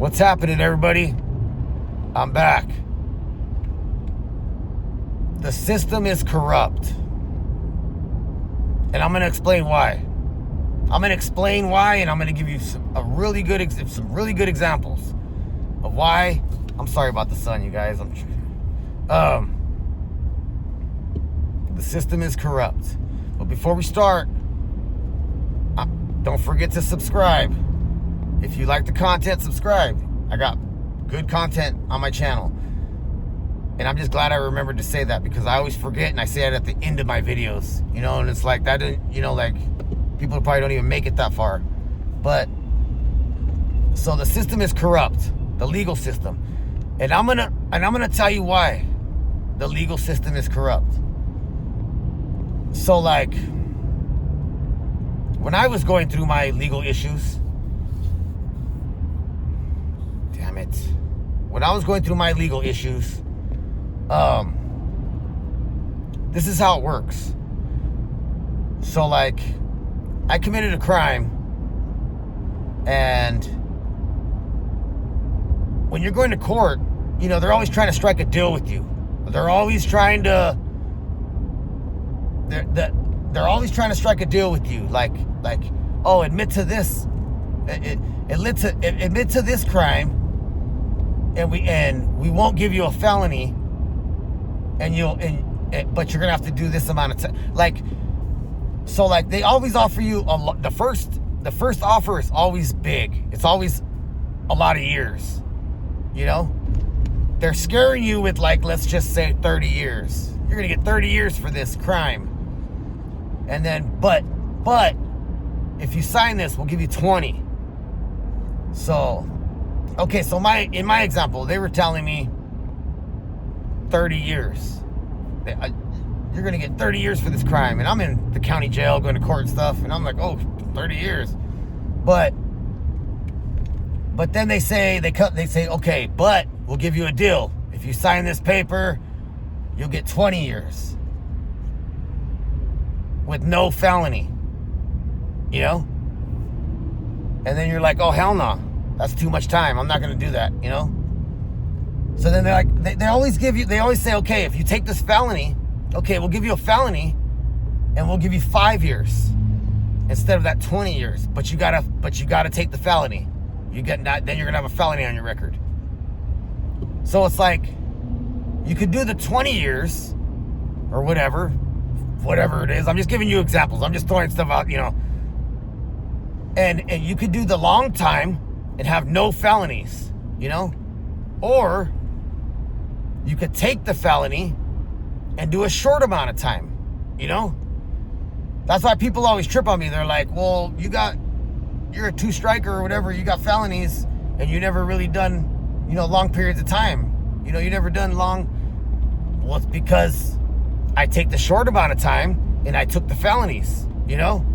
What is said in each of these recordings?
What's happening, everybody? I'm back. The system is corrupt. And I'm going to explain why. I'm going to explain why, and I'm going to give you some really good examples of why. I'm sorry about the sun, you guys. The system is corrupt. But before we start, don't forget to subscribe. If you like the content, subscribe. I got good content on my channel. And I'm just glad I remembered to say that, because I always forget, and I say it at the end of my videos. You know, and it's like that didn't, you know, like people probably don't even make it that far. But so the system is corrupt, the legal system. And I'm gonna tell you why the legal system is corrupt. So like when I was going through my legal issues, when I was going through my legal issues, this is how it works. So like, I committed a crime, and when you're going to court, you know, they're always trying to strike a deal with you. They're always trying to, they're always trying to strike a deal with you. Like, oh, admit to this, admit to this crime, and we won't give you a felony, but you're gonna have to do this amount of time. Like, so like they always offer you a lot. The first offer is always big. It's always a lot of years. You know, they're scaring you with, like, let's just say 30 years. You're gonna get 30 years for this crime, and then but if you sign this, we'll give you 20. So. Okay, so in my example, they were telling me 30 years. You're going to get 30 years for this crime. And I'm in the county jail going to court and stuff. And I'm like, oh, 30 years. But then they say, okay, but we'll give you a deal. If you sign this paper, you'll get 20 years. With no felony. You know? And then you're like, oh, hell no. That's too much time. I'm not going to do that, you know? So then they're like, they always say, okay, if you take this felony, okay, we'll give you a felony and we'll give you 5 years instead of that 20 years. But you gotta take the felony. Then you're going to have a felony on your record. So it's like, you could do the 20 years or whatever it is. I'm just giving you examples. I'm just throwing stuff out, you know? And you could do the long time and have no felonies, you know? Or you could take the felony and do a short amount of time, you know? That's why people always trip on me. They're like, well, you're a two-striker or whatever, you got felonies, and you never really done, you know, long periods of time. You know, you never done long. Well, it's because I take the short amount of time and I took the felonies, you know?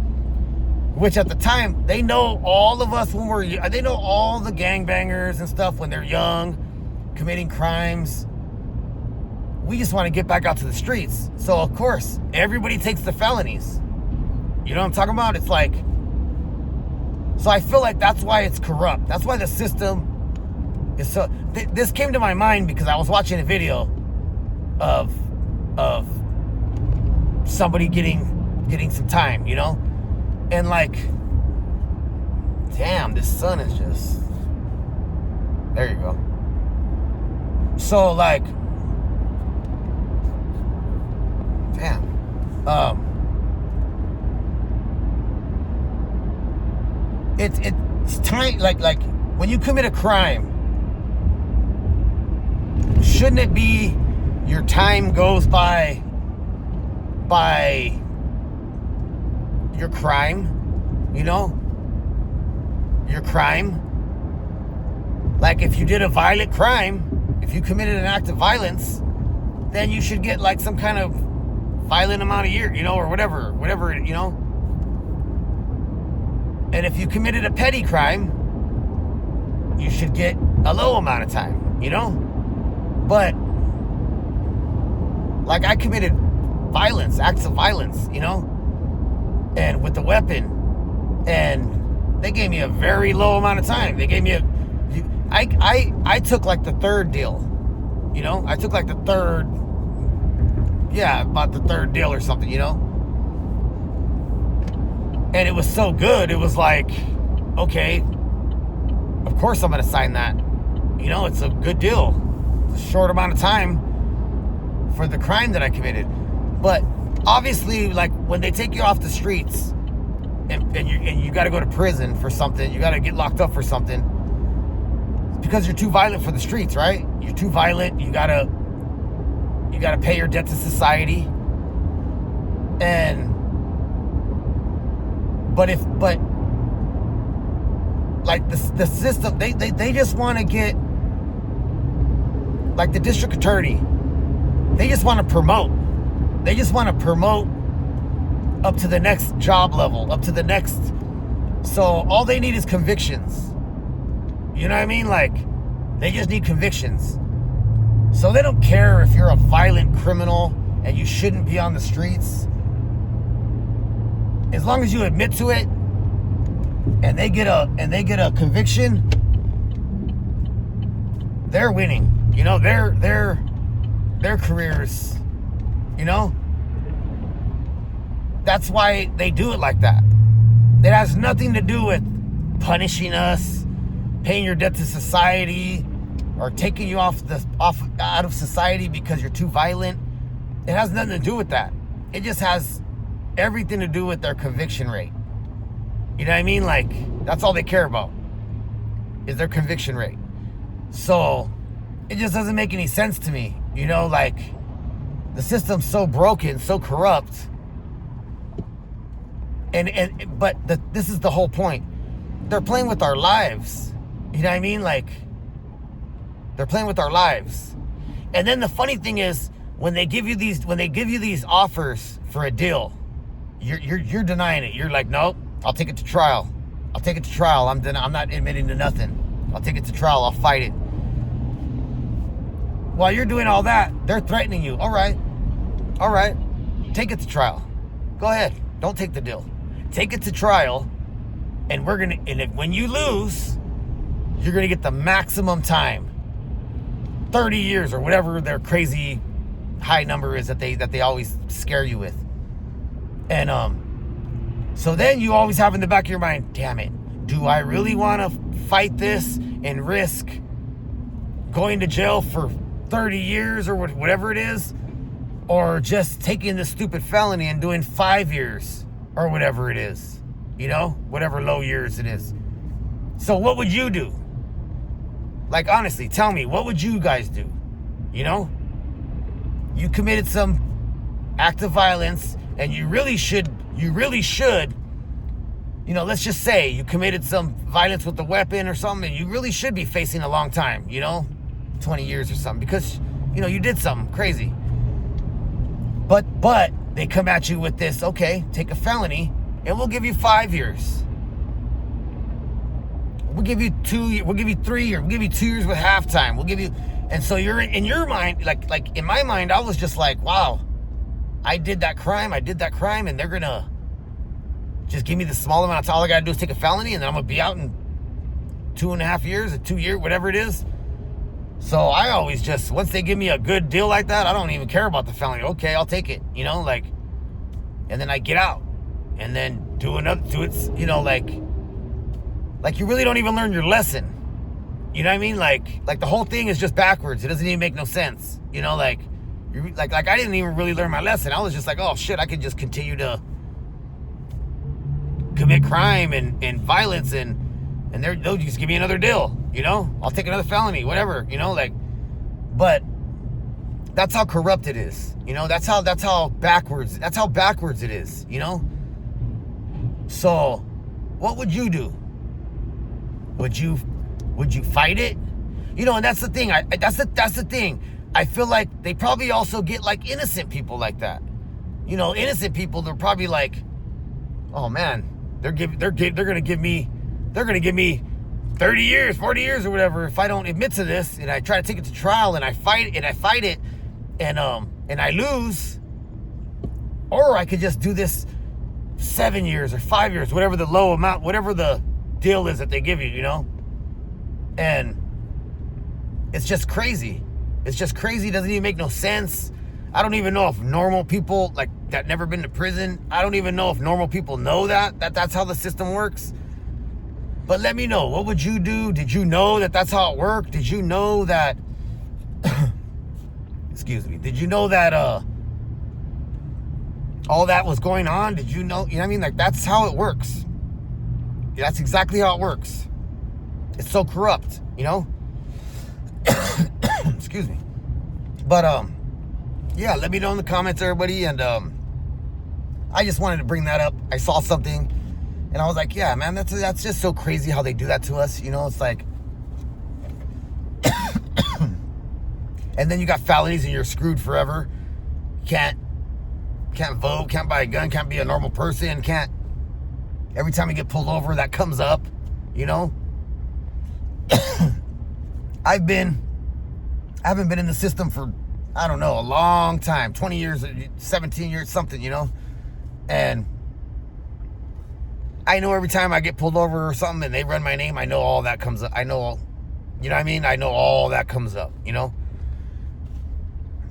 Which at the time, they know all of us they know all the gangbangers and stuff when they're young, committing crimes. We just want to get back out to the streets. So of course, everybody takes the felonies. You know what I'm talking about? It's like, so I feel like that's why it's corrupt. That's why the system is so, this came to my mind because I was watching a video of somebody getting some time, you know? And like, damn, this sun is just, there you go. So like, damn, it's time, like when you commit a crime, shouldn't it be your time goes by your crime, you know? Your crime. Like if you did a violent crime, if you committed an act of violence, then you should get like some kind of violent amount of year, you know, or whatever, you know? And if you committed a petty crime, you should get a low amount of time, you know? But like I committed acts of violence, you know? And with the weapon, and they gave me a very low amount of time. They gave me I took like the third deal. You know, I took like the third, yeah, about the third deal or something, you know? And it was so good, it was like, okay, of course I'm going to sign that. You know, it's a good deal. It's a short amount of time for the crime that I committed. But obviously, like, when they take you off the streets and you got to go to prison for something, you got to get locked up for something, it's because you're too violent for the streets, right? You're too violent. You gotta pay your debt to society. But like the system, they just want to get, like the district attorney, they just want to promote. They just want to promote up to the next job level, up to the next. So all they need is convictions. You know what I mean? Like, they just need convictions. So they don't care if you're a violent criminal and you shouldn't be on the streets. As long as you admit to it and they get a conviction, they're winning. You know, their careers, you know? That's why they do it like that. It has nothing to do with punishing us, paying your debt to society, or taking you out of society because you're too violent. It has nothing to do with that. It just has everything to do with their conviction rate. You know what I mean? Like, that's all they care about, is their conviction rate. So it just doesn't make any sense to me. You know, like, the system's so broken, so corrupt. But this is the whole point. They're playing with our lives. You know what I mean? Like, they're playing with our lives. And then the funny thing is, when they give you these offers for a deal, you're denying it. You're like, nope, I'll take it to trial. I'll take it to trial. I'm not admitting to nothing. I'll take it to trial. I'll fight it. While you're doing all that, they're threatening you. All right, take it to trial. Go ahead. Don't take the deal. Take it to trial, and when you lose, you're gonna get the maximum time. 30 years or whatever their crazy high number is that they always scare you with. And so then you always have in the back of your mind, damn it, do I really want to fight this and risk going to jail for 30 years or whatever it is, or just taking this stupid felony and doing 5 years or whatever it is, you know, whatever low years it is. So what would you do? Like, honestly, tell me, what would you guys do? You know? You committed some act of violence, and you really should, you know, let's just say you committed some violence with a weapon or something, and you really should be facing a long time, you know? 20 years or something, because, you know, you did something crazy. But they come at you with this, okay, take a felony, and we'll give you 5 years. We'll give you 2 years. We'll give you 3 years. We'll give you 2 years with halftime. We'll give you, and so you're in your mind, like in my mind, I was just like, wow, I did that crime, and they're gonna just give me the small amount of time. All I gotta do is take a felony, and then I'm gonna be out in 2.5 years, or 2 years, whatever it is. So I always just, once they give me a good deal like that, I don't even care about the felony. Okay, I'll take it, you know, like, and then I get out, and then do it, you know, like you really don't even learn your lesson. You know what I mean? Like the whole thing is just backwards. It doesn't even make no sense. You know, like I didn't even really learn my lesson. I was just like, oh shit, I could just continue to commit crime and violence and they'll just give me another deal. You know, I'll take another felony, whatever. You know, like, but that's how corrupt it is. You know, that's how backwards it is. You know. So, what would you do? Would you fight it? You know, and that's the thing. That's the thing. I feel like they probably also get like innocent people like that. You know, innocent people. They're probably like, oh man, they're gonna give me 30 years, 40 years, or whatever if I don't admit to this and I try to take it to trial and I fight it and I lose, or I could just do this 7 years or 5 years, whatever the low amount, whatever the deal is that they give you, you know? And It's just crazy. It's just crazy. It doesn't even make no sense. I don't even know if normal people, like, that never been to prison, I don't even know if normal people know that's how the system works. But let me know. What would you do? Did you know that that's how it worked? Did you know that... excuse me. Did you know that all that was going on? Did you know? You know what I mean? Like, that's how it works. That's exactly how it works. It's so corrupt, you know? Excuse me. But, yeah, let me know in the comments, everybody. And I just wanted to bring that up. I saw something, and I was like, yeah, man, that's just so crazy how they do that to us. You know, it's like... and then you got felonies, and you're screwed forever. Can't vote, can't buy a gun, can't be a normal person, can't... Every time you get pulled over, that comes up, you know? I haven't been in the system for, I don't know, a long time. 20 years, 17 years, something, you know? And I know every time I get pulled over or something and they run my name, I know all that comes up. I know, you know what I mean? I know all that comes up, you know?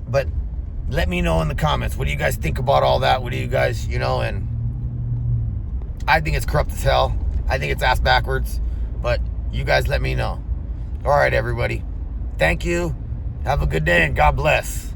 But let me know in the comments. What do you guys think about all that? What do you guys, you know? And I think it's corrupt as hell. I think it's ass backwards. But you guys let me know. All right, everybody. Thank you. Have a good day and God bless.